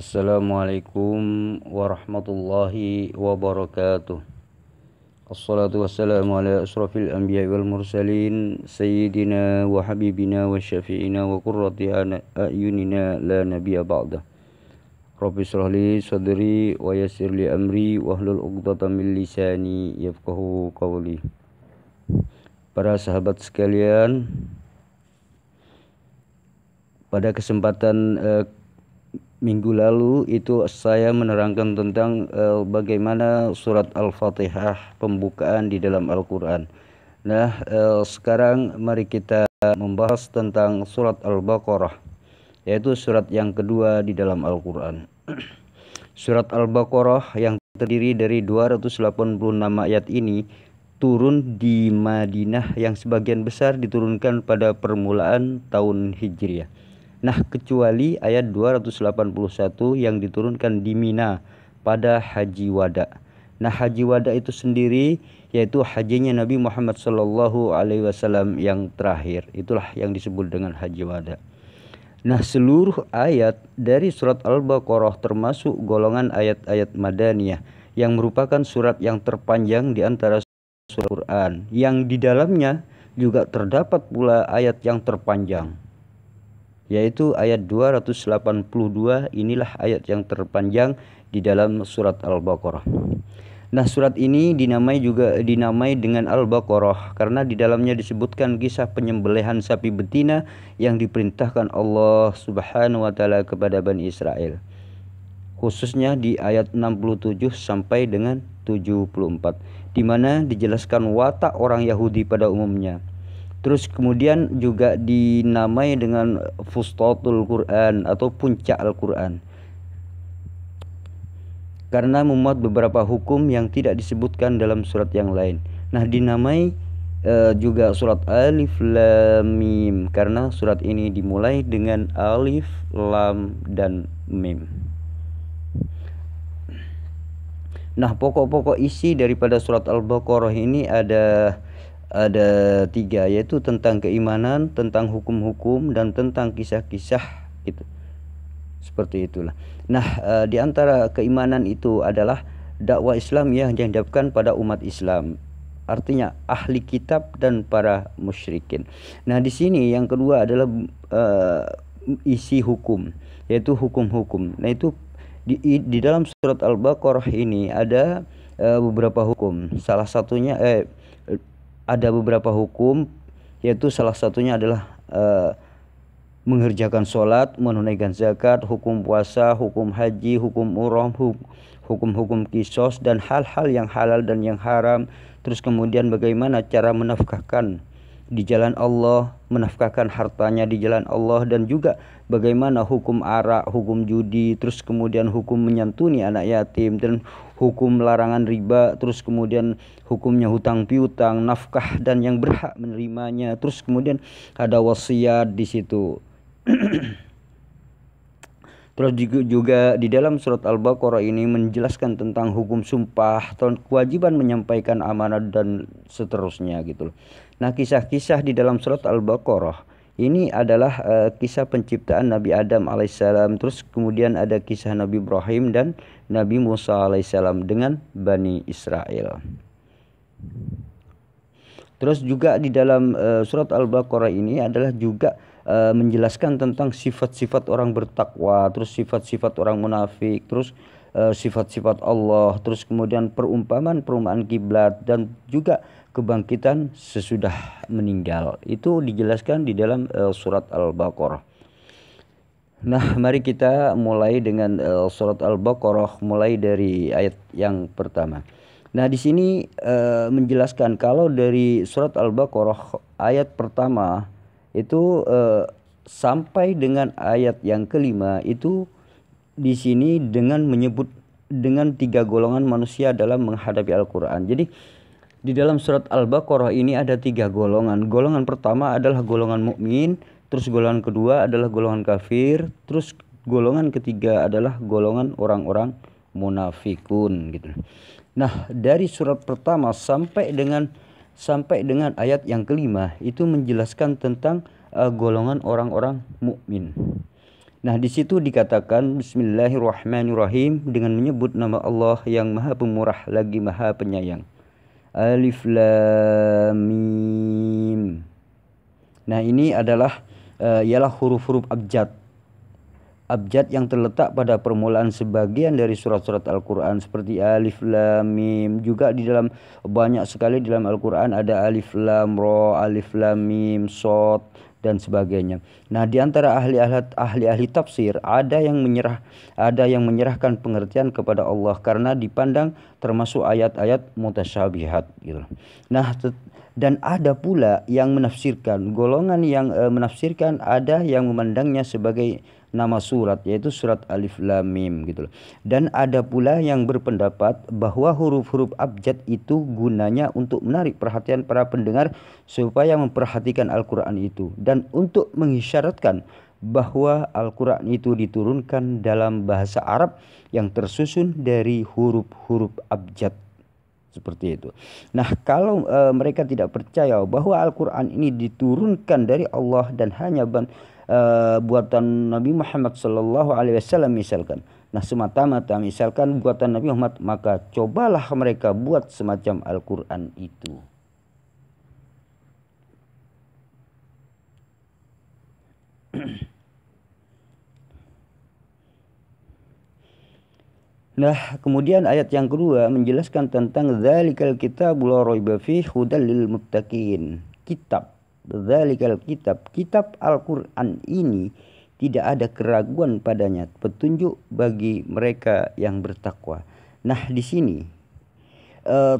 Assalamualaikum warahmatullahi wabarakatuh. Assalatu wassalamu ala asrafil anbiya wal mursalin sayyidina wa habibina wa syafi'ina wa qurrati a'yunina la nabiyya ba'da. Rabbi shrah li sadri wa yassir li amri wahlul 'uqdatam min lisani yafqahu qawli. Para sahabat sekalian, pada kesempatan minggu lalu itu saya menerangkan tentang bagaimana surat Al-Fatihah pembukaan di dalam Al-Quran. Nah, sekarang mari kita membahas tentang surat Al-Baqarah, yaitu surat yang kedua di dalam Al-Quran. Surat Al-Baqarah yang terdiri dari 286 ayat ini turun di Madinah, yang sebagian besar diturunkan pada permulaan tahun Hijriah. Nah, kecuali ayat 281 yang diturunkan di Mina pada Haji Wada. Nah, Haji Wada itu sendiri yaitu hajinya Nabi Muhammad SAW yang terakhir. Itulah yang disebut dengan Haji Wada. Nah, seluruh ayat dari surat Al-Baqarah termasuk golongan ayat-ayat Madaniyah, yang merupakan surat yang terpanjang di antara surat Al-Quran, yang di dalamnya juga terdapat pula ayat yang terpanjang, yaitu ayat 282. Inilah ayat yang terpanjang di dalam surat Al-Baqarah. Nah, surat ini dinamai dengan Al-Baqarah karena di dalamnya disebutkan kisah penyembelihan sapi betina yang diperintahkan Allah Subhanahu wa taala kepada Bani Israel, khususnya di ayat 67 sampai dengan 74, di mana dijelaskan watak orang Yahudi pada umumnya. Terus kemudian juga dinamai dengan Fustatul Quran atau puncak Al-Quran, karena memuat beberapa hukum yang tidak disebutkan dalam surat yang lain. Nah, dinamai juga surat Alif Lam Mim karena surat ini dimulai dengan Alif, Lam, dan Mim. Nah, pokok-pokok isi daripada surat Al-Baqarah ini ada tiga, yaitu tentang keimanan, tentang hukum-hukum, dan tentang kisah-kisah gitu. Seperti itulah. Nah, di antara keimanan itu adalah dakwah Islam yang dihadapkan pada umat Islam, artinya ahli kitab dan para musyrikin. Nah, di sini yang kedua adalah isi hukum, yaitu hukum-hukum. Nah, itu di dalam surat Al-Baqarah ini ada beberapa hukum. Salah satunya ada beberapa hukum, yaitu salah satunya adalah mengerjakan sholat, menunaikan zakat, hukum puasa, hukum haji, hukum umrah, hukum-hukum kisos, dan hal-hal yang halal dan yang haram. Terus kemudian bagaimana cara menafkahkan di jalan Allah, menafkahkan hartanya di jalan Allah, dan juga bagaimana hukum arak, hukum judi, terus kemudian hukum menyantuni anak yatim, dan hukum larangan riba, terus kemudian hukumnya hutang piutang, nafkah dan yang berhak menerimanya, terus kemudian ada wasiat di situ. Terus juga di dalam surat Al-Baqarah ini menjelaskan tentang hukum sumpah, kewajiban menyampaikan amanah, dan seterusnya gitu loh. Nah, kisah-kisah di dalam surat Al-Baqarah ini adalah kisah penciptaan Nabi Adam alaihissalam, terus kemudian ada kisah Nabi Ibrahim dan Nabi Musa alaihissalam dengan Bani Israel. Terus juga di dalam surat Al-Baqarah ini adalah juga menjelaskan tentang sifat-sifat orang bertakwa, terus sifat-sifat orang munafik, terus sifat-sifat Allah, terus kemudian perumpamaan kiblat, dan juga kebangkitan sesudah meninggal. Itu dijelaskan di dalam surat Al-Baqarah. Nah, mari kita mulai dengan surat Al-Baqarah, mulai dari ayat yang pertama. Nah, di sini menjelaskan kalau dari surat Al-Baqarah ayat pertama itu sampai dengan ayat yang kelima itu di sini dengan menyebut dengan tiga golongan manusia dalam menghadapi Al-Quran. Jadi di dalam surat Al-Baqarah ini ada tiga golongan. Golongan pertama adalah golongan mukmin, terus golongan kedua adalah golongan kafir, terus golongan ketiga adalah golongan orang-orang munafikun gitu. Nah, dari surat pertama sampai dengan ayat yang kelima itu menjelaskan tentang golongan orang-orang mukmin. Nah, di situ dikatakan Bismillahirrahmanirrahim dengan menyebut nama Allah yang Maha Pemurah lagi Maha Penyayang. Alif Lam Mim. Nah, ini adalah ialah huruf-huruf abjad. Abjad yang terletak pada permulaan sebagian dari surat-surat Al-Quran seperti Alif Lam Mim. Juga di dalam banyak sekali di dalam Al-Quran ada Alif Lam Ra, Alif Lam Mim, Shad dan sebagainya. Nah, di antara ahli tafsir ada yang menyerahkan pengertian kepada Allah karena dipandang termasuk ayat-ayat mutasyabihat gitu. Nah, dan ada pula yang menafsirkan, golongan yang menafsirkan ada yang memandangnya sebagai nama surat, yaitu surat Alif Lam Mim gitu loh. Dan ada pula yang berpendapat bahwa huruf-huruf abjad itu gunanya untuk menarik perhatian para pendengar supaya memperhatikan Al-Quran itu, dan untuk mengisyaratkan bahwa Al-Quran itu diturunkan dalam bahasa Arab yang tersusun dari huruf-huruf abjad. Seperti itu. Nah, kalau mereka tidak percaya bahwa Al-Quran ini diturunkan dari Allah dan hanya buatan Nabi Muhammad SAW misalkan. Nah, semata-mata misalkan buatan Nabi Muhammad, maka cobalah mereka buat semacam Al-Quran itu. Nah, kemudian ayat yang kedua menjelaskan tentang dzalikal kitabul la raiba fihi hudal lil muttaqin. Dzalikal kitab Al-Quran ini tidak ada keraguan padanya, petunjuk bagi mereka yang bertakwa. Nah, di sini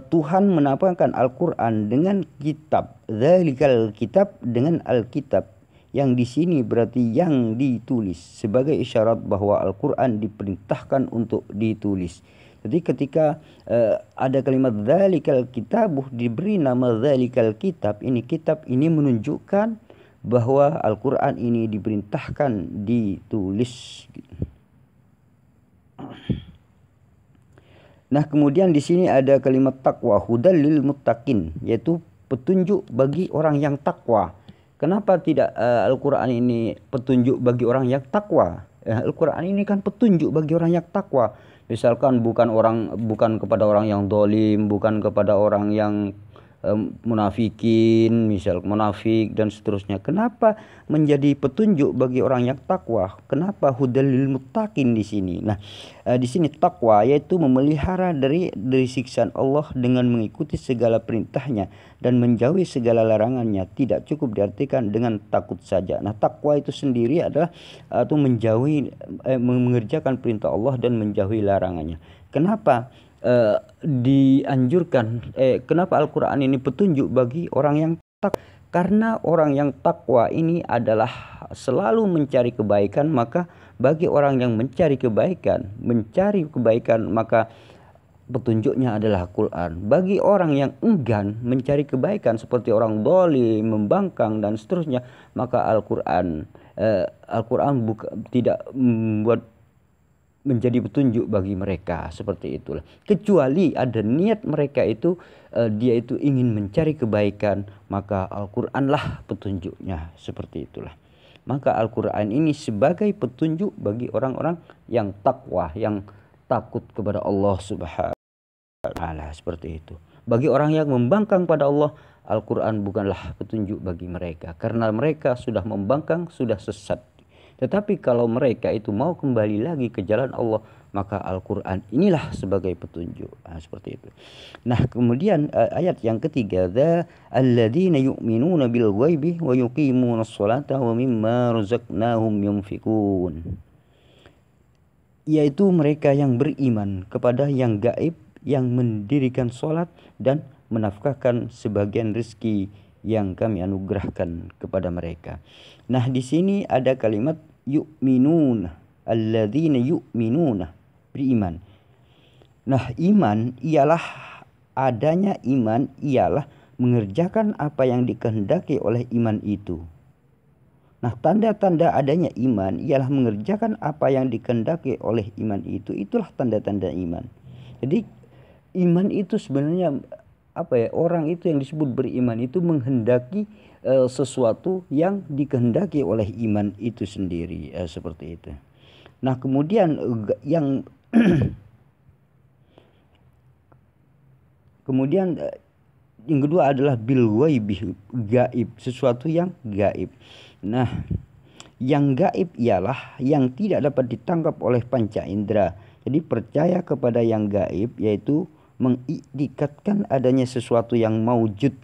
Tuhan menampakkan Al-Quran dengan kitab, dzalikal kitab dengan Alkitab, yang di sini berarti yang ditulis, sebagai isyarat bahwa Al-Quran diperintahkan untuk ditulis. Jadi ketika ada kalimat dzalikal kitabuh diberi nama dzalikal kitab ini menunjukkan bahwa Al-Quran ini diperintahkan ditulis. Nah, kemudian di sini ada kalimat takwa, hudal lil muttaqin, yaitu petunjuk bagi orang yang takwa. Kenapa tidak Al-Quran ini petunjuk bagi orang yang takwa? Al-Quran ini kan petunjuk bagi orang yang takwa. Misalkan bukan kepada orang yang dolim, bukan kepada orang yang munafikin, misal munafik dan seterusnya. Kenapa menjadi petunjuk bagi orang yang takwa? Kenapa hudal lil muttaqin di sini? Nah, di sini takwa yaitu memelihara dari siksaan Allah dengan mengikuti segala perintahnya dan menjauhi segala larangannya. Tidak cukup diartikan dengan takut saja. Nah, takwa itu sendiri adalah atau mengerjakan perintah Allah dan menjauhi larangannya. Kenapa dianjurkan kenapa Al-Quran ini petunjuk bagi orang yang takwa? Karena orang yang takwa ini adalah selalu mencari kebaikan, maka bagi orang yang mencari kebaikan maka petunjuknya adalah Al-Quran. Bagi orang yang enggan mencari kebaikan seperti orang dolim, membangkang dan seterusnya, maka Al-Quran tidak membuat menjadi petunjuk bagi mereka, seperti itulah. Kecuali ada niat mereka itu dia itu ingin mencari kebaikan, maka Al-Qur'anlah petunjuknya, seperti itulah. Maka Al-Qur'an ini sebagai petunjuk bagi orang-orang yang takwa, yang takut kepada Allah Subhanahu wa taala, seperti itu. Bagi orang yang membangkang pada Allah, Al-Qur'an bukanlah petunjuk bagi mereka karena mereka sudah membangkang, sudah sesat. Tetapi kalau mereka itu mau kembali lagi ke jalan Allah, maka Al-Quran inilah sebagai petunjuk. Seperti itu. Nah, kemudian ayat yang ketiga, alladzina yu'minuna bil ghaibi wa yuqimunas sholata wa mimma razaqnahum yunfikun. Yaitu mereka yang beriman kepada yang gaib, yang mendirikan sholat dan menafkahkan sebagian rezeki yang kami anugerahkan kepada mereka. Nah, di sini ada kalimat yu'minuna, alladzina yu'minuna, beriman. Nah, adanya iman ialah mengerjakan apa yang dikehendaki oleh iman itu. Nah, tanda-tanda adanya iman ialah mengerjakan apa yang dikehendaki oleh iman itu. Itulah tanda-tanda iman. Jadi iman itu sebenarnya orang itu yang disebut beriman itu menghendaki sesuatu yang dikehendaki oleh iman itu sendiri, seperti itu. Nah, kemudian yang kemudian yang kedua adalah bil ghaibi, gaib, sesuatu yang gaib. Nah, yang gaib ialah yang tidak dapat ditangkap oleh panca indera. Jadi percaya kepada yang gaib yaitu mengiktikadkan adanya sesuatu yang maujud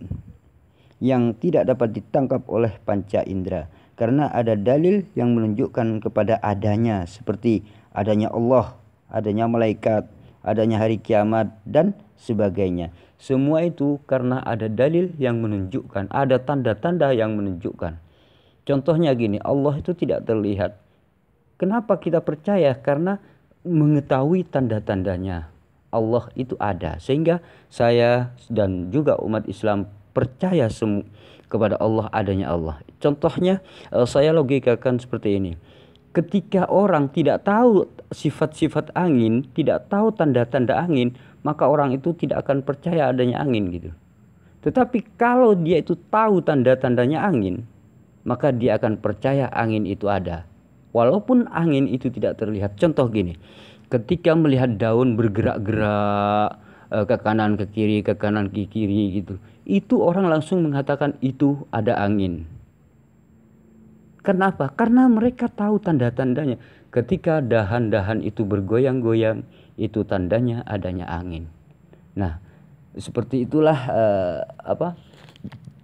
yang tidak dapat ditangkap oleh panca indera, karena ada dalil yang menunjukkan kepada adanya, seperti adanya Allah, adanya malaikat, adanya hari kiamat dan sebagainya. Semua itu karena ada dalil yang menunjukkan, ada tanda-tanda yang menunjukkan. Contohnya gini, Allah itu tidak terlihat. Kenapa kita percaya? Karena mengetahui tanda-tandanya. Allah itu ada, sehingga saya dan juga umat Islam percaya kepada Allah, adanya Allah. Contohnya saya logikakan seperti ini. Ketika orang tidak tahu sifat-sifat angin, tidak tahu tanda-tanda angin, maka orang itu tidak akan percaya adanya angin gitu. Tetapi kalau dia itu tahu tanda-tandanya angin, maka dia akan percaya angin itu ada. Walaupun angin itu tidak terlihat. Contoh gini, ketika melihat daun bergerak-gerak ke kanan ke kiri, ke kanan ke kiri gitu, itu orang langsung mengatakan itu ada angin. Kenapa? Karena mereka tahu tanda-tandanya. Ketika dahan-dahan itu bergoyang-goyang, itu tandanya adanya angin. Nah, seperti itulah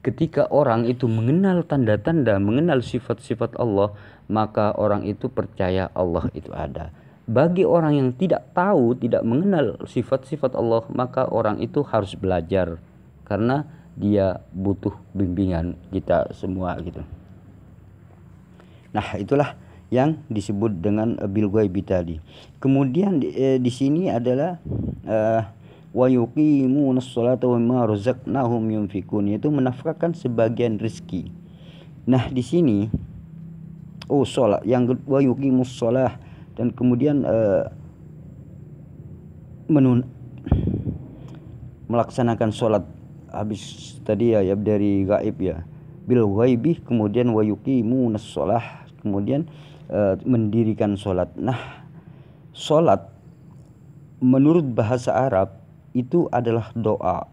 ketika orang itu mengenal tanda-tanda, mengenal sifat-sifat Allah, maka orang itu percaya Allah itu ada. Bagi orang yang tidak tahu, tidak mengenal sifat-sifat Allah, maka orang itu harus belajar, karena dia butuh bimbingan kita semua gitu. Nah, itulah yang disebut dengan bil ghaibi tadi. Kemudian di sini adalah wa yuqimunas sholata wa mimma razaqnahum yunfikun, yaitu menafkahkan sebagian rezeki. Nah, di sini salat, yang wa yuqimus shalah, dan kemudian melaksanakan sholat. Habis tadi ya dari gaib ya, bil ghaibi, kemudian wa yuqimunas shalah, kemudian mendirikan sholat. Nah, sholat menurut bahasa Arab itu adalah doa.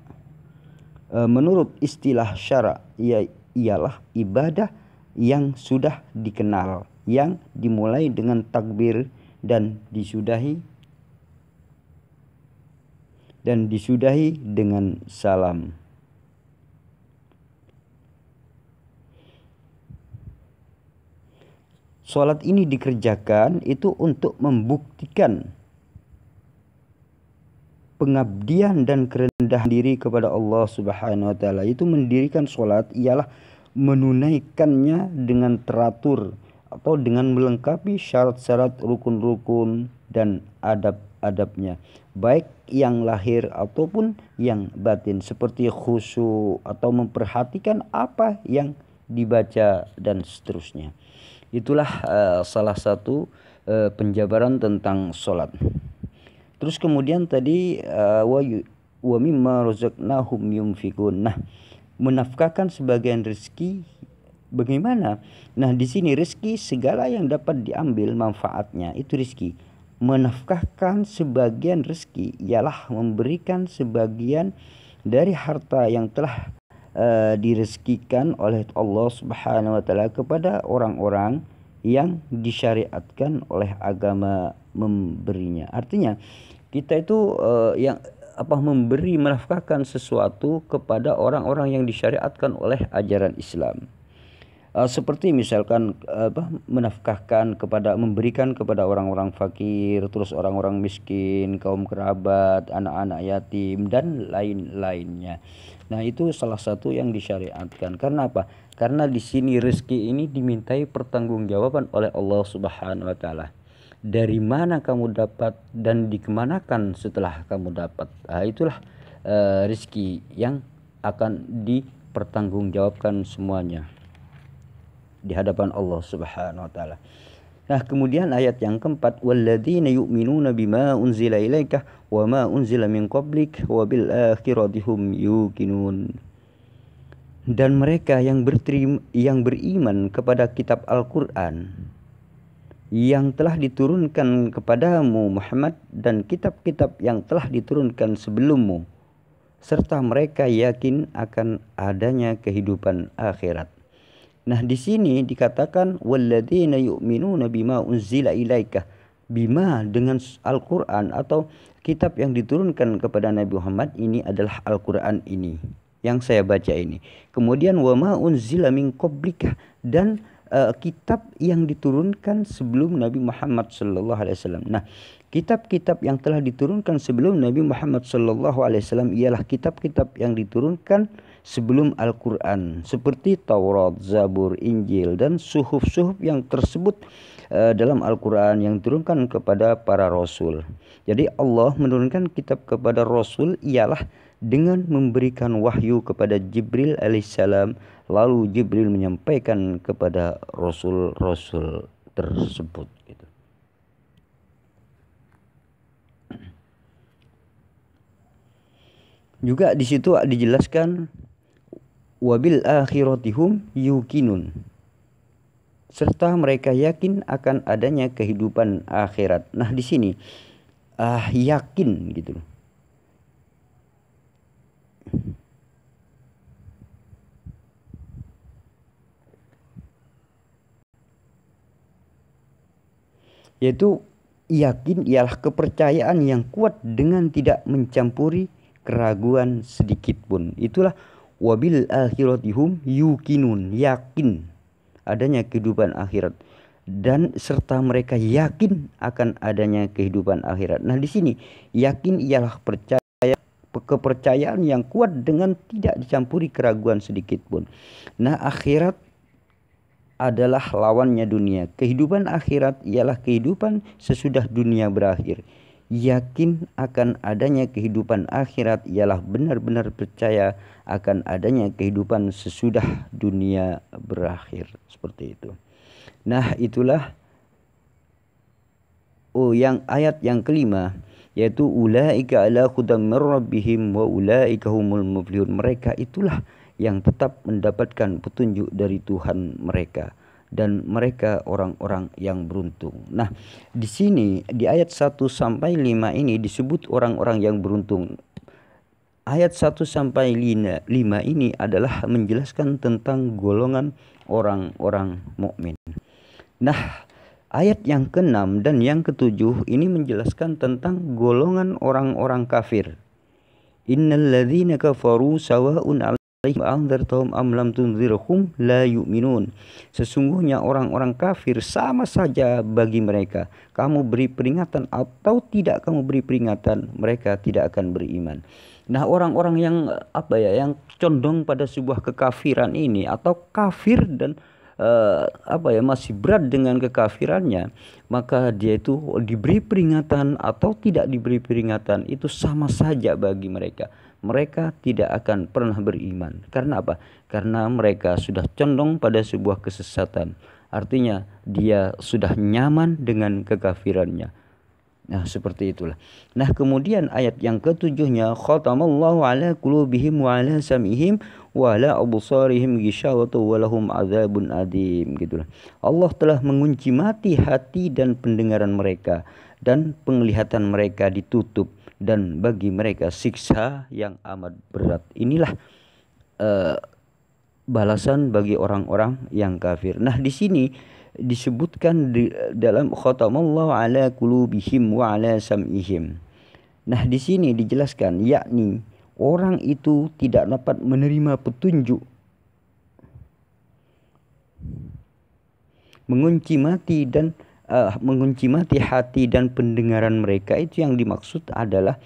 Menurut istilah syara' ialah ibadah yang sudah dikenal, yang dimulai dengan takbir dan disudahi dengan salam. Salat ini dikerjakan itu untuk membuktikan pengabdian dan kerendahan diri kepada Allah Subhanahu wa taala. Itu mendirikan salat ialah menunaikannya dengan teratur atau dengan melengkapi syarat-syarat, rukun-rukun dan adab-adabnya, baik yang lahir ataupun yang batin, seperti khusyuk atau memperhatikan apa yang dibaca dan seterusnya. Itulah salah satu penjabaran tentang sholat. Terus kemudian tadi wa mimma razaqnahum yunfikun. Nah, menafkahkan sebagian rezeki bagaimana? Nah, di sini rezeki segala yang dapat diambil manfaatnya itu rezeki. Menafkahkan sebagian rezeki ialah memberikan sebagian dari harta yang telah direzekikan oleh Allah Subhanahu wa taala kepada orang-orang yang disyariatkan oleh agama memberinya. Artinya kita itu memberi, menafkahkan sesuatu kepada orang-orang yang disyariatkan oleh ajaran Islam. Seperti misalkan menafkahkan kepada, memberikan kepada orang-orang fakir, terus orang-orang miskin, kaum kerabat, anak-anak yatim dan lain-lainnya. Nah, itu salah satu yang disyariatkan. Karena apa? Karena di sini rezeki ini dimintai pertanggungjawaban oleh Allah Subhanahu wa taala. Dari mana kamu dapat dan dikemanakan setelah kamu dapat. Nah, itulah rezeki yang akan dipertanggungjawabkan semuanya di hadapan Allah Subhanahu wa taala. Nah, kemudian ayat yang keempat, walladzina yu'minuna bima unzila ilaika wa ma unzila min qablik wa bil akhirati hum yuqinun. Dan mereka yang beriman kepada kitab Al-Qur'an yang telah diturunkan kepadamu Muhammad dan kitab-kitab yang telah diturunkan sebelummu, serta mereka yakin akan adanya kehidupan akhirat. Nah, di sini dikatakan walladzina yu'minuna bima unzila ilaika. Bima dengan Al-Qur'an atau kitab yang diturunkan kepada Nabi Muhammad ini adalah Al-Qur'an ini yang saya baca ini. Kemudian wa ma unzila min qablika, dan kitab yang diturunkan sebelum Nabi Muhammad sallallahu alaihi wasallam. Nah, kitab-kitab yang telah diturunkan sebelum Nabi Muhammad sallallahu alaihi wasallam ialah kitab-kitab yang diturunkan sebelum Al-Qur'an, seperti Taurat, Zabur, Injil, dan suhuf-suhuf yang tersebut dalam Al-Qur'an yang diturunkan kepada para rasul. Jadi Allah menurunkan kitab kepada rasul ialah dengan memberikan wahyu kepada Jibril alaihissalam, lalu Jibril menyampaikan kepada rasul-rasul tersebut gitu. Juga di situ dijelaskan wabil akhiratihum yuqinun, serta mereka yakin akan adanya kehidupan akhirat. Nah, di sini yakin gitu. Yaitu yakin ialah kepercayaan yang kuat dengan tidak mencampuri keraguan sedikit pun. Itulah wabil akhiratihum yuqinun, yakin adanya kehidupan akhirat, dan serta mereka yakin akan adanya kehidupan akhirat. Nah, di sini yakin ialah kepercayaan yang kuat dengan tidak dicampuri keraguan sedikit pun. Nah, akhirat adalah lawannya dunia. Kehidupan akhirat ialah kehidupan sesudah dunia berakhir. Yakin akan adanya kehidupan akhirat ialah benar-benar percaya akan adanya kehidupan sesudah dunia berakhir. Seperti itu. Nah, itulah yang ayat yang kelima, yaitu ulaika ala hudam mir rabbihim wa ulaika humul muflihun. Mereka itulah yang tetap mendapatkan petunjuk dari Tuhan mereka, dan mereka orang-orang yang beruntung. Nah, di sini di ayat 1 sampai 5 ini disebut orang-orang yang beruntung. Ayat 1 sampai 5 ini adalah menjelaskan tentang golongan orang-orang mukmin. Nah, ayat yang ke-6 dan yang ke-7 ini menjelaskan tentang golongan orang-orang kafir. Innal ladzina kafaru sawa'un 'alaihim anzartahum am lam tunzirhum la yu'minun. Sesungguhnya orang-orang kafir sama saja bagi mereka. Kamu beri peringatan atau tidak kamu beri peringatan, mereka tidak akan beriman. Nah, orang-orang yang yang condong pada sebuah kekafiran ini atau kafir dan masih berat dengan kekafirannya, maka dia itu diberi peringatan atau tidak diberi peringatan itu sama saja bagi mereka. Mereka tidak akan pernah beriman. Karena apa? Karena mereka sudah condong pada sebuah kesesatan. Artinya dia sudah nyaman dengan kekafirannya. Nah, seperti itulah. Nah, kemudian ayat yang ke-7-nya, khatamallahu ala qulubihim wa ala sam'ihim wa ala absarihim ghishawatu wa lahum adzabun adim, gitulah. Allah telah mengunci mati hati dan pendengaran mereka, dan penglihatan mereka ditutup, dan bagi mereka siksa yang amat berat. Inilah balasan bagi orang-orang yang kafir. Nah, di sini disebutkan dalam khatamallahu ala qulubihim wa ala sam'ihim. Nah, di sini dijelaskan yakni orang itu tidak dapat menerima petunjuk, mengunci mati hati dan pendengaran mereka. Itu yang dimaksud adalah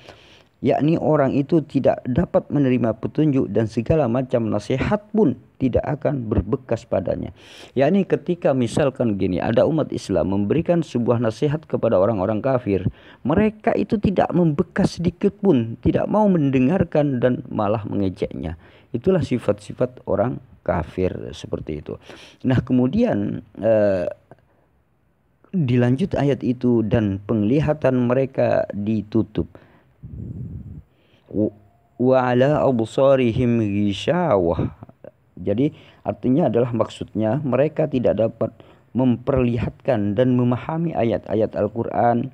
yakni orang itu tidak dapat menerima petunjuk dan segala macam nasihat pun tidak akan berbekas padanya. Yakni ketika misalkan gini, ada umat Islam memberikan sebuah nasihat kepada orang-orang kafir, mereka itu tidak membekas sedikit pun, tidak mau mendengarkan dan malah mengejeknya. Itulah sifat-sifat orang kafir seperti itu. Nah, kemudian dilanjut ayat itu, dan penglihatan mereka ditutup. Wa ala absarihim ghishawah. Jadi artinya adalah, maksudnya mereka tidak dapat memperlihatkan dan memahami ayat-ayat Al-Quran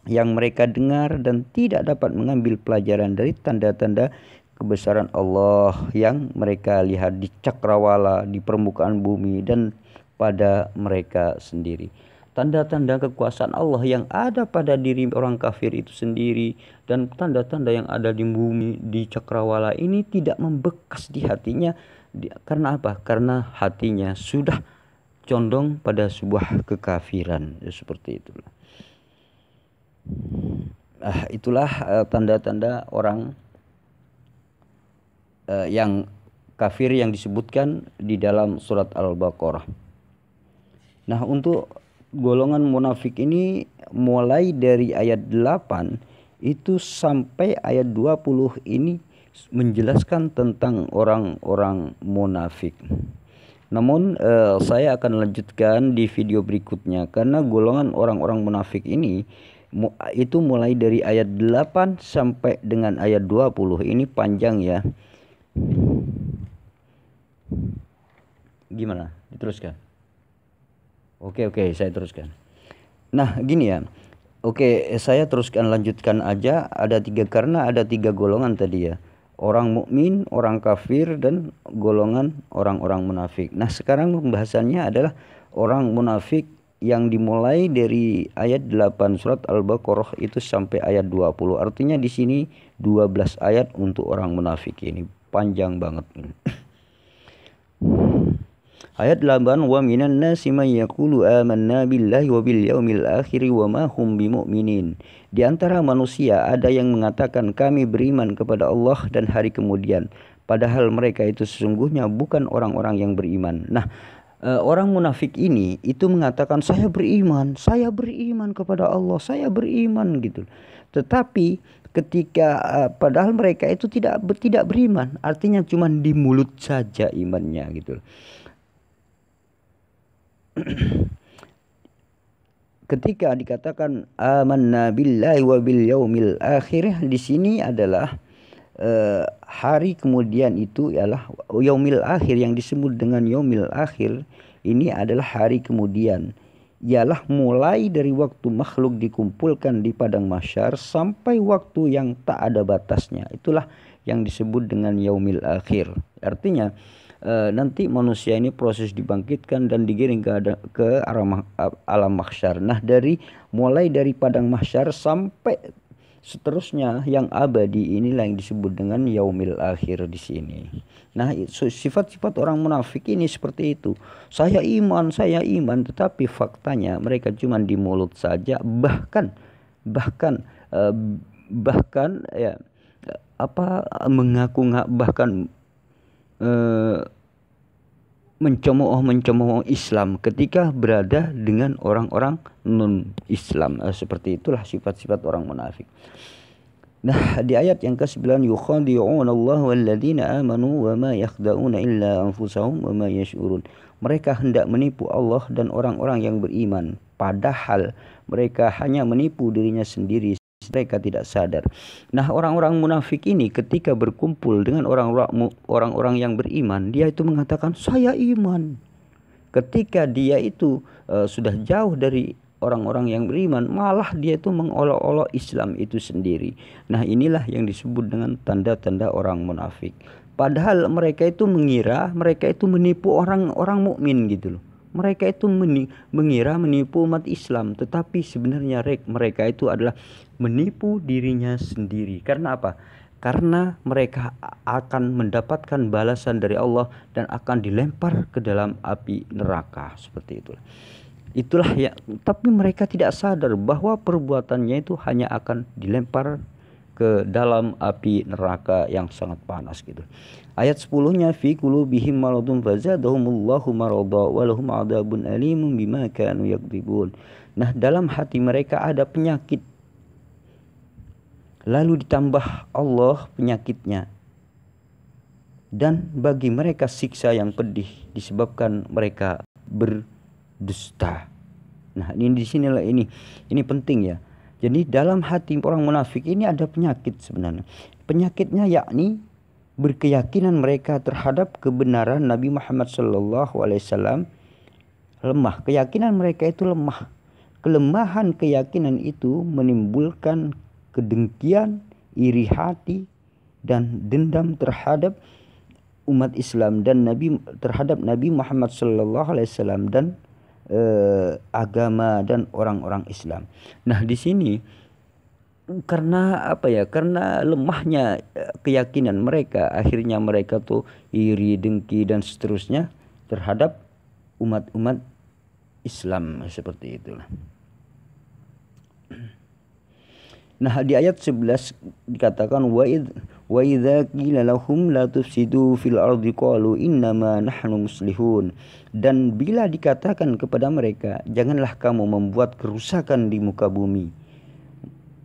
yang mereka dengar, dan tidak dapat mengambil pelajaran dari tanda-tanda kebesaran Allah yang mereka lihat di cakrawala, di permukaan bumi, dan pada mereka sendiri. Tanda-tanda kekuasaan Allah yang ada pada diri orang kafir itu sendiri, dan tanda-tanda yang ada di bumi, di cakrawala ini tidak membekas di hatinya. Karena apa? Karena hatinya sudah condong pada sebuah kekafiran. Seperti itulah. Itulah tanda-tanda orang yang kafir yang disebutkan di dalam surat Al-Baqarah. Nah, untuk golongan munafik ini mulai dari ayat 8 itu sampai ayat 20 ini menjelaskan tentang orang-orang munafik. Namun saya akan lanjutkan di video berikutnya, karena golongan orang-orang munafik ini itu mulai dari ayat 8 sampai dengan ayat 20. Ini panjang ya. Gimana? Diteruskan? Oke, saya teruskan. Nah, gini ya. Oke, saya teruskan, lanjutkan aja. Karena ada tiga golongan tadi ya. Orang mukmin, orang kafir, dan golongan orang-orang munafik. Nah, sekarang pembahasannya adalah orang munafik yang dimulai dari ayat 8 surat Al-Baqarah itu sampai ayat 20. Artinya di sini 12 ayat untuk orang munafik ini. Panjang banget ini. Ayat 8, wa minan nasi man yaqulu amanna billahi wa bil yaumil akhir wa ma hum bimu'minin. Di antara manusia ada yang mengatakan kami beriman kepada Allah dan hari kemudian, padahal mereka itu sesungguhnya bukan orang-orang yang beriman. Nah, orang munafik ini itu mengatakan saya beriman kepada Allah, saya beriman gitu. Tetapi ketika padahal mereka itu tidak beriman, artinya cuma di mulut saja imannya gitu. Ketika dikatakan amanna billahi wa bil yaumil akhir, di sini adalah hari kemudian itu ialah yaumil akhir. Yang disebut dengan yaumil akhir ini adalah hari kemudian, ialah mulai dari waktu makhluk dikumpulkan di padang mahsyar sampai waktu yang tak ada batasnya. Itulah yang disebut dengan yaumil akhir. Artinya nanti manusia ini proses dibangkitkan dan digiring ke arah alam mahsyar. Nah, mulai dari padang mahsyar sampai seterusnya yang abadi, inilah yang disebut dengan yaumil akhir di sini. Nah, sifat-sifat orang munafik ini seperti itu. Saya iman, tetapi faktanya mereka cuma di mulut saja, bahkan ya mengaku bahkan mencemooh Islam ketika berada dengan orang-orang non-Islam. Seperti itulah sifat-sifat orang munafik. Nah, di ayat yang ke-9, yukhadi'una Allah walladzina amanu wa ma yakhda'una illa anfusahum wa ma yash'urun. Mereka hendak menipu Allah dan orang-orang yang beriman, padahal mereka hanya menipu dirinya sendiri, mereka tidak sadar. Nah, orang-orang munafik ini ketika berkumpul dengan orang-orang yang beriman, dia itu mengatakan saya iman. Ketika dia itu sudah jauh dari orang-orang yang beriman, malah dia itu mengolok-olok Islam itu sendiri. Nah, inilah yang disebut dengan tanda-tanda orang munafik. Padahal mereka itu mengira mereka itu menipu orang-orang mukmin gitu loh. Mereka itu mengira menipu umat Islam, tetapi sebenarnya mereka itu adalah menipu dirinya sendiri. Karena apa? Karena mereka akan mendapatkan balasan dari Allah dan akan dilempar ke dalam api neraka. Seperti itulah ya. Tapi mereka tidak sadar bahwa perbuatannya itu hanya akan dilempar ke dalam api neraka yang sangat panas gitu. Ayat 10-nya, fi qulubihim maradun fazadahumullahu marada wa lahum adzabun alimun bima kanu yakdzibun. Nah, dalam hati mereka ada penyakit, lalu ditambah Allah penyakitnya, dan bagi mereka siksa yang pedih disebabkan mereka berdusta. Nah, ini di sinilah ini penting ya. Jadi dalam hati orang munafik ini ada penyakit sebenarnya. Penyakitnya yakni berkeyakinan mereka terhadap kebenaran Nabi Muhammad SAW lemah. Keyakinan mereka itu lemah. Kelemahan keyakinan itu menimbulkan kedengkian, iri hati, dan dendam terhadap umat Islam dan terhadap Nabi Muhammad SAW dan agama dan orang-orang Islam. Nah, di sini karena apa ya? Karena lemahnya keyakinan mereka, akhirnya mereka tuh iri, dengki dan seterusnya terhadap umat-umat Islam seperti itulah. Nah, di ayat 11 dikatakan wa idza qila lahum la tufsidu fil ardi qalu innama nahnu muslihun. Dan bila dikatakan kepada mereka, janganlah kamu membuat kerusakan di muka bumi,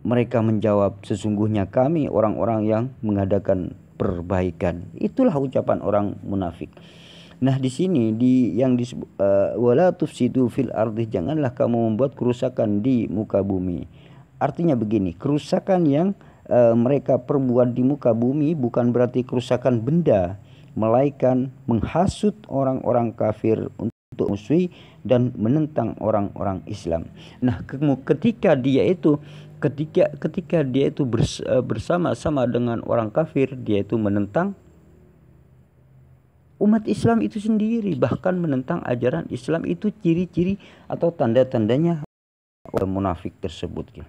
mereka menjawab, sesungguhnya kami orang-orang yang mengadakan perbaikan. Itulah ucapan orang munafik. Nah, di sini yang disebut wala tufsidu fil ardi, janganlah kamu membuat kerusakan di muka bumi. Artinya begini, kerusakan yang mereka perbuat di muka bumi bukan berarti kerusakan benda, melainkan menghasut orang-orang kafir untuk musuhi dan menentang orang-orang Islam. Nah, ketika dia itu bersama-sama dengan orang kafir, dia itu menentang umat Islam itu sendiri, bahkan menentang ajaran Islam. Itu ciri-ciri atau tanda-tandanya orang munafik tersebut.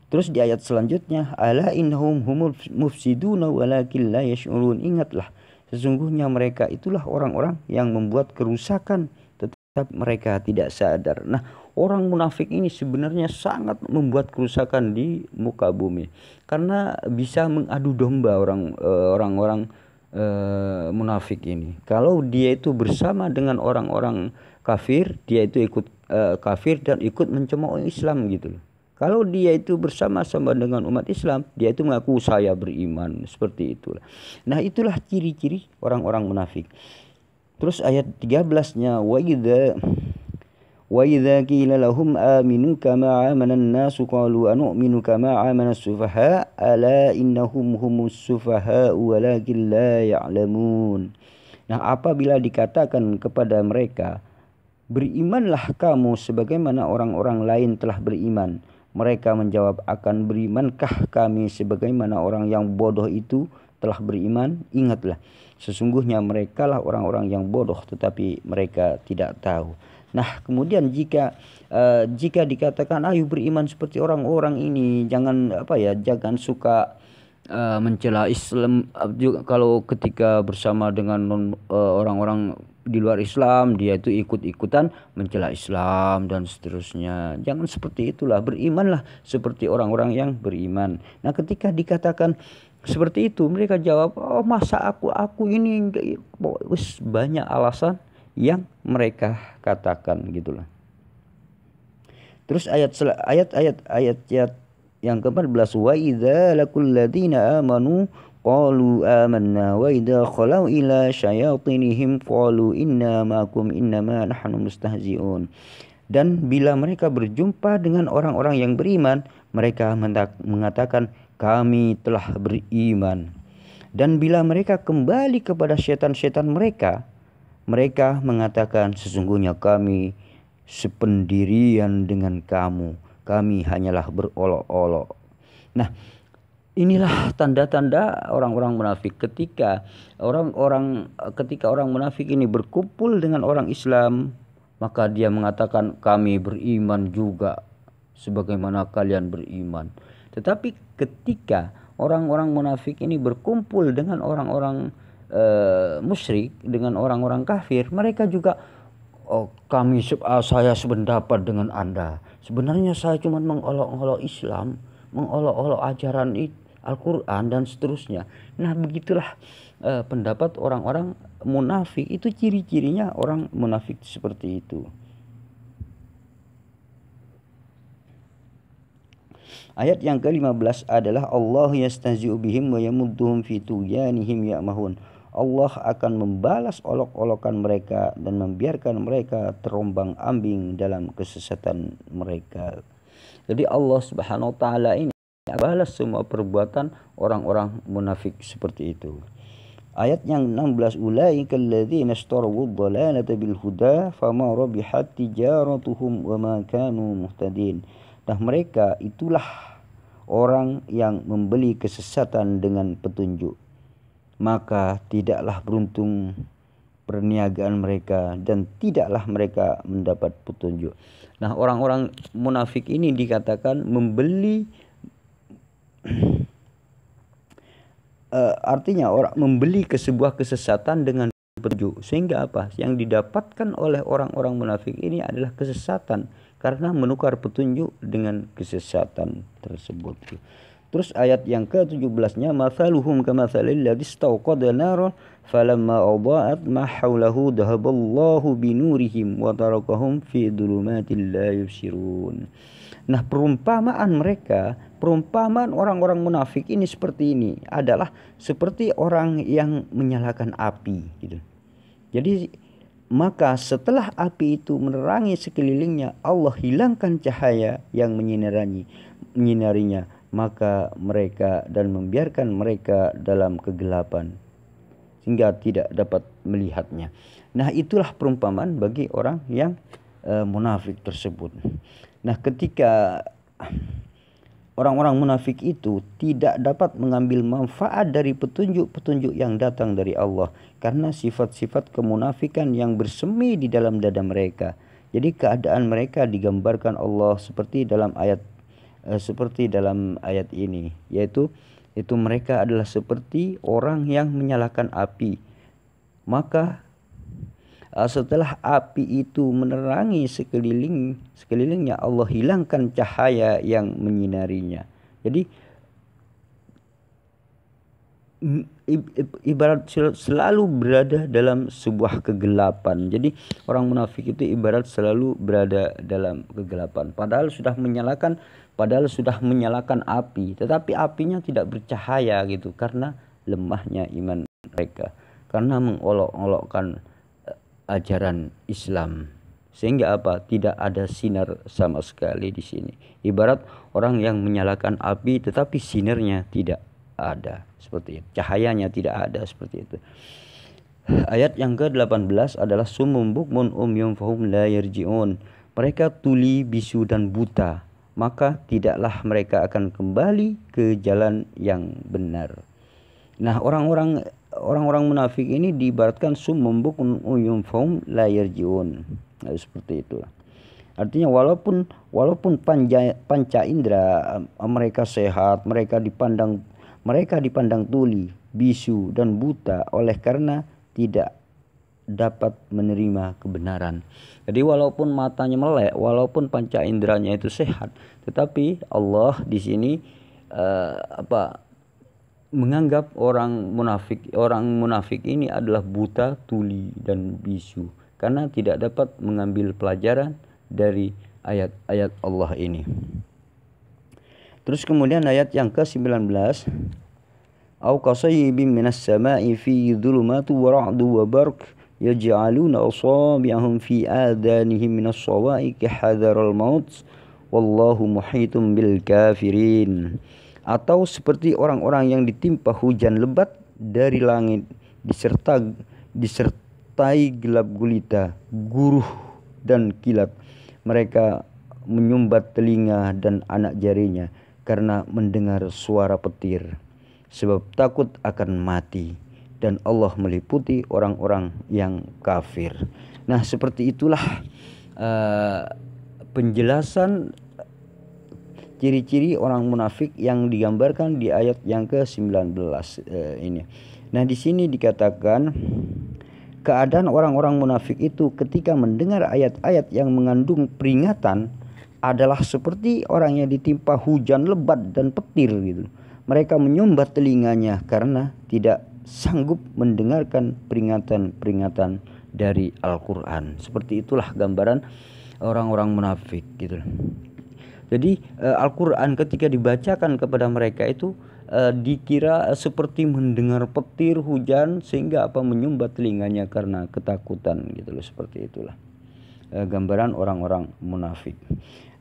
Terus di ayat selanjutnya, ala innahum humul mufsiduna walakin la yash'urun. Ingatlah, sesungguhnya mereka itulah orang-orang yang membuat kerusakan, tetapi mereka tidak sadar. Nah, orang munafik ini sebenarnya sangat membuat kerusakan di muka bumi, karena bisa mengadu domba orang-orang munafik ini. Kalau dia itu bersama dengan orang-orang kafir, dia itu ikut kafir dan ikut mencemooh Islam gitu loh. Kalau dia itu bersama-sama dengan umat Islam, dia itu mengaku saya beriman, seperti itulah. Nah, itulah ciri-ciri orang-orang munafik. Terus ayat 13-nya, wa idza qila lahum aminu kama amana an-nasu qalu anu'minu kama amana as-sufaha ala innahum humus sufaha walakin la ya'lamun. Nah, apabila dikatakan kepada mereka, berimanlah kamu sebagaimana orang-orang lain telah beriman, mereka menjawab, akan berimankah kami sebagaimana orang yang bodoh itu telah beriman? Ingatlah, sesungguhnya merekalah orang-orang yang bodoh, tetapi mereka tidak tahu. Nah, kemudian jika dikatakan ayo beriman seperti orang-orang ini, jangan suka mencela Islam. Kalau ketika bersama dengan orang-orang di luar Islam, dia itu ikut-ikutan mencela Islam dan seterusnya. Jangan seperti itulah, berimanlah seperti orang-orang yang beriman. Nah, ketika dikatakan seperti itu, mereka jawab, oh masa aku ini banyak alasan yang mereka katakan gitulah. Terus ayat yang ke-14, wa idza laqul ladzina amanu qalu amanna wa idza khalau ila syayatinihim qalu inna ma'akum innama nahnu mustahzi'un. Dan bila mereka berjumpa dengan orang-orang yang beriman, mereka mengatakan kami telah beriman. Dan bila mereka kembali kepada syaitan-syaitan mereka, mereka mengatakan sesungguhnya kami sependirian dengan kamu, kami hanyalah berolok-olok. Nah, inilah tanda-tanda orang-orang munafik. Ketika orang munafik ini berkumpul dengan orang Islam, maka dia mengatakan kami beriman juga sebagaimana kalian beriman. Tetapi ketika orang-orang munafik ini berkumpul dengan orang-orang musyrik, dengan orang-orang kafir, mereka juga saya sependapat dengan Anda. Sebenarnya saya cuma mengolok-olok Islam, mengolok-olok ajaran Al-Quran dan seterusnya. Nah, begitulah pendapat orang-orang munafik. Itu ciri-cirinya orang munafik seperti itu. Ayat yang ke-15 adalah Allah yastahzi'u bihim wa yamudduhum fi tughyanihim ya'mahun. Allah akan membalas olok-olokan mereka dan membiarkan mereka terombang-ambing dalam kesesatan mereka. Jadi Allah Subhanahu wa taala ini balas semua perbuatan orang-orang munafik seperti itu. Ayat yang 16, ulaikal ladzina ishtarawu dhalalata bil huda fama rabihat tijaratuhum wama kanu muhtadin. Nah, mereka itulah orang yang membeli kesesatan dengan petunjuk, maka tidaklah beruntung perniagaan mereka dan tidaklah mereka mendapat petunjuk. Nah, orang-orang munafik ini dikatakan membeli artinya orang membeli ke sebuah kesesatan dengan petunjuk, sehingga apa yang didapatkan oleh orang-orang munafik ini adalah kesesatan karena menukar petunjuk dengan kesesatan tersebut. Terus ayat yang ke-17-nya, mathaluhum kamathalil ladzi istawqada naran falamma adaa'at ma haulahu dhahaballahu binurihim wa tarakahum fi dhulumatin la yubsirun. Nah, perumpamaan orang-orang munafik ini seperti ini adalah seperti orang yang menyalakan api gitu. Jadi maka setelah api itu menerangi sekelilingnya, Allah hilangkan cahaya yang menyinarinya, maka mereka dan membiarkan mereka dalam kegelapan sehingga tidak dapat melihatnya. Nah, itulah perumpamaan bagi orang yang munafik tersebut. Nah, ketika orang-orang munafik itu tidak dapat mengambil manfaat dari petunjuk-petunjuk yang datang dari Allah karena sifat-sifat kemunafikan yang bersemi di dalam dada mereka. Jadi keadaan mereka digambarkan Allah seperti dalam ayat ini, yaitu mereka adalah seperti orang yang menyalakan api. Maka setelah api itu menerangi sekelilingnya, Allah hilangkan cahaya yang menyinarinya. Jadi ibarat selalu berada dalam sebuah kegelapan. Jadi orang munafik itu ibarat selalu berada dalam kegelapan. Padahal sudah menyalakan api, tetapi apinya tidak bercahaya gitu karena lemahnya iman mereka, karena mengolok-olokkan ajaran Islam, sehingga apa? Tidak ada sinar sama sekali di sini. Ibarat orang yang menyalakan api tetapi sinarnya tidak ada, seperti itu. Cahayanya tidak ada, seperti itu. Ayat yang ke-18 adalah summum bukmun umyum fahum la yarji'un. Mereka tuli, bisu dan buta, maka tidaklah mereka akan kembali ke jalan yang benar. Nah, orang-orang munafik ini diibaratkan summum bukmun umyum fahum la yarji'un. Nah, seperti itu. Artinya walaupun panca indera mereka sehat, mereka dipandang tuli, bisu dan buta oleh karena tidak dapat menerima kebenaran. Jadi walaupun matanya melek, walaupun panca inderanya itu sehat, tetapi Allah di sini menganggap orang munafik ini adalah buta, tuli dan bisu karena tidak dapat mengambil pelajaran dari ayat-ayat Allah ini. Terus kemudian ayat yang ke-19, au qasayyibin minas sama'i fi dhulumati wa ra'du wa barq yaj'aluna asabi'ahum fi adanihim minas sawa'iqi hadaral maut wallahu muhitum bil kafirin. Atau seperti orang-orang yang ditimpa hujan lebat dari langit disertai gelap gulita, guruh dan kilat. Mereka menyumbat telinga dan anak jarinya karena mendengar suara petir, sebab takut akan mati, dan Allah meliputi orang-orang yang kafir. Nah, seperti itulah penjelasan ciri-ciri orang munafik yang digambarkan di ayat yang ke-19 ini. Nah, di sini dikatakan keadaan orang-orang munafik itu ketika mendengar ayat-ayat yang mengandung peringatan adalah seperti orang yang ditimpa hujan lebat dan petir gitu. Mereka menyumbat telinganya karena tidak sanggup mendengarkan peringatan-peringatan dari Al-Quran. Seperti itulah gambaran orang-orang munafik gitu. Jadi Al-Quran ketika dibacakan kepada mereka itu dikira seperti mendengar petir hujan sehingga menyumbat telinganya karena ketakutan gitu loh. Seperti itulah gambaran orang-orang munafik.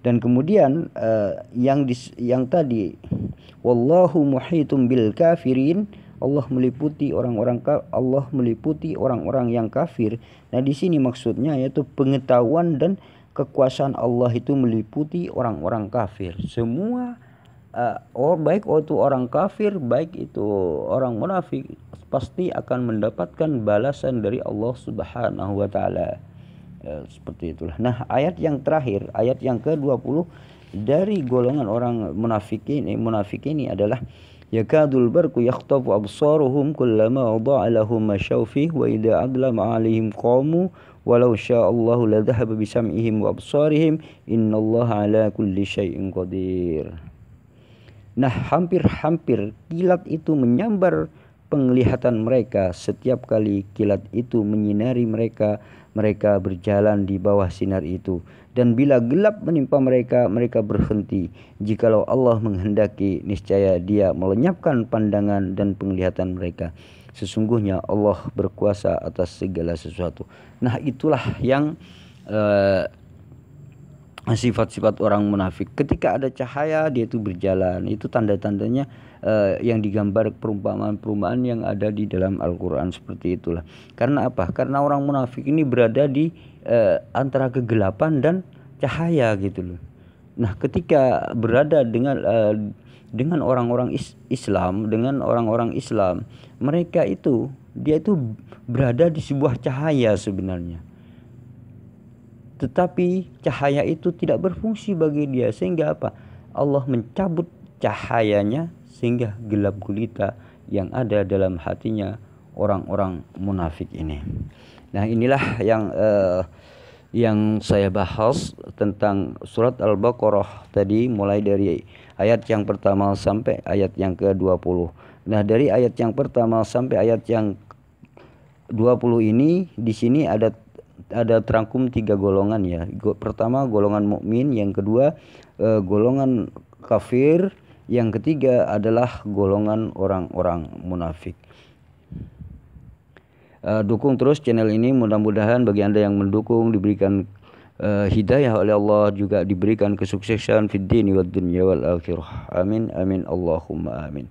Dan kemudian yang tadi wallahu muhitum bil kafirin, Allah meliputi orang-orang yang kafir. Nah, di sini maksudnya yaitu pengetahuan dan kekuasaan Allah itu meliputi orang-orang kafir. Semua baik itu orang kafir, baik itu orang munafik, pasti akan mendapatkan balasan dari Allah Subhanahu wa taala. Seperti itulah. Nah, ayat yang terakhir, ayat yang ke-20 dari golongan orang munafik ini adalah yakadul barqu yakhtafu absaruhum kullama wadha'a lahum masyaw fihi wa idza adlama 'alaihim qamu walau sya'allahu la dhahaba bi sam'ihim wa absarihim innallaha 'ala kulli syai'in qadir. Nah, hampir-hampir kilat itu menyambar penglihatan mereka. Setiap kali kilat itu menyinari mereka, mereka berjalan di bawah sinar itu. Dan bila gelap menimpa mereka, mereka berhenti. Jikalau Allah menghendaki, niscaya Dia melenyapkan pandangan dan penglihatan mereka. Sesungguhnya Allah berkuasa atas segala sesuatu. Nah, itulah yang sifat-sifat orang munafik. Ketika ada cahaya, dia itu berjalan. Itu tanda-tandanya yang digambar perumpamaan-perumpamaan yang ada di dalam Al-Quran. Seperti itulah. Karena apa? Karena orang munafik ini berada di antara kegelapan dan cahaya gitu loh. Nah, ketika berada dengan orang-orang Islam, dengan orang-orang Islam, mereka itu dia itu berada di sebuah cahaya sebenarnya. Tetapi cahaya itu tidak berfungsi bagi dia, sehingga apa? Allah mencabut cahayanya sehingga gelap gulita yang ada dalam hatinya orang-orang munafik ini. Nah, inilah yang saya bahas tentang surat Al-Baqarah tadi, mulai dari ayat yang pertama sampai ayat yang ke-20. Nah, dari ayat yang pertama sampai ayat yang 20 ini di sini ada terangkum 3 golongan ya. Pertama golongan mukmin, yang kedua golongan kafir, yang ketiga adalah golongan orang-orang munafik. Dukung terus channel ini, mudah-mudahan bagi Anda yang mendukung diberikan hidayah oleh Allah, juga diberikan kesuksesan fid dini wad dunya wal akhirah. Amin amin Allahumma amin.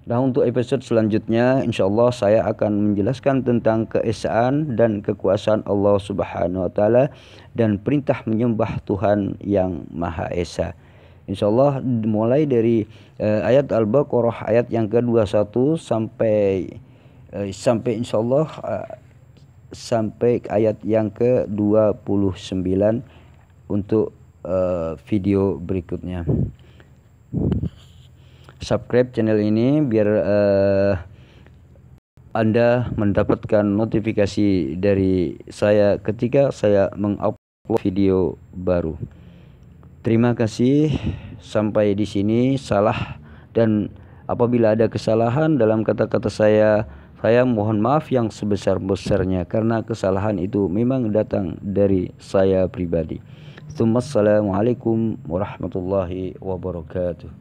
Nah, untuk episode selanjutnya insyaallah saya akan menjelaskan tentang keesaan dan kekuasaan Allah Subhanahu wa taala dan perintah menyembah Tuhan yang Maha Esa. Insyaallah mulai dari ayat Al-Baqarah ayat yang ke-21 sampai insyaallah sampai ayat yang ke-29 untuk video berikutnya. Subscribe channel ini biar Anda mendapatkan notifikasi dari saya ketika saya mengupload video baru. Terima kasih, sampai di sini salah, dan apabila ada kesalahan dalam kata-kata saya mohon maaf yang sebesar-besarnya, karena kesalahan itu memang datang dari saya pribadi. Assalamualaikum warahmatullahi wabarakatuh.